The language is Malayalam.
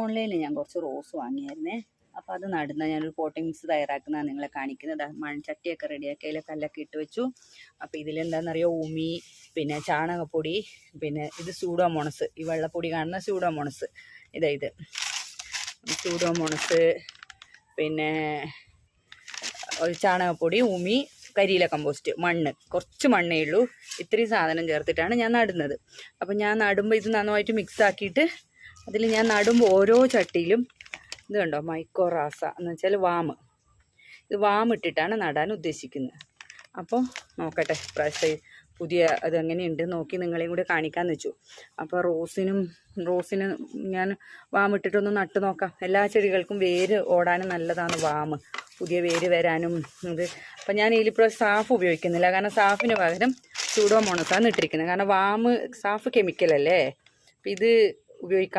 ഓൺലൈനിൽ ഞാൻ കുറച്ച് റോസ് വാങ്ങിയായിരുന്നേ. അപ്പോൾ അത് നടുന്ന ഞാനൊരു പോട്ടിംഗ് മിക്സ് തയ്യാറാക്കുന്നതാണ് നിങ്ങളെ കാണിക്കുന്നത്. മൺചട്ടിയൊക്കെ റെഡിയാക്കി അതിൽ കല്ലൊക്കെ ഇട്ട് വെച്ചു. അപ്പോൾ ഇതിലെന്താണെന്നറിയോ, ഉമി, പിന്നെ ചാണകപ്പൊടി, പിന്നെ ഇത് സൂഡോമോണസ്, ഈ വെള്ളപ്പൊടി കാണുന്ന സൂഡോമോണസ്, ഇത് സൂഡോമോണസ്, പിന്നെ ചാണകപ്പൊടി, ഉമി, കരിയില കമ്പോസ്റ്റ്, മണ്ണ്, കുറച്ച് മണ്ണേ ഉള്ളൂ. ഇത്രയും സാധനം ചേർത്തിട്ടാണ് ഞാൻ നടുന്നത്. അപ്പം ഞാൻ നടുമ്പോൾ ഇത് നന്നായിട്ട് മിക്സ് ആക്കിയിട്ട് അതിൽ ഞാൻ നടുമ്പോൾ ഓരോ ചട്ടിയിലും ഇത് കണ്ടോ, മൈക്കോറാസ എന്ന് വെച്ചാൽ വാമ്, ഇത് വാമിട്ടിട്ടാണ് നടാൻ ഉദ്ദേശിക്കുന്നത്. അപ്പോൾ നോക്കട്ടെ പ്രാവശ്യം പുതിയ അതെങ്ങനെയുണ്ട് നോക്കി നിങ്ങളെയും കൂടി കാണിക്കാമെന്ന് വെച്ചു. അപ്പോൾ റോസിന് ഞാൻ വാമിട്ടിട്ടൊന്ന് നട്ട് നോക്കാം. എല്ലാ ചെടികൾക്കും വേര് ഓടാനും നല്ലതാണ് വാമ്, പുതിയ വേര് വരാനും ഇത്. അപ്പം ഞാൻ ഇതിലിപ്പോൾ സാഫ് ഉപയോഗിക്കുന്നില്ല, കാരണം സാഫിന് പകരം സൂഡോമോണസാണ് ഇട്ടിരിക്കുന്നത്. കാരണം സാഫ് കെമിക്കലല്ലേ, അപ്പം ഇത് ഉപയോഗിക്കാൻ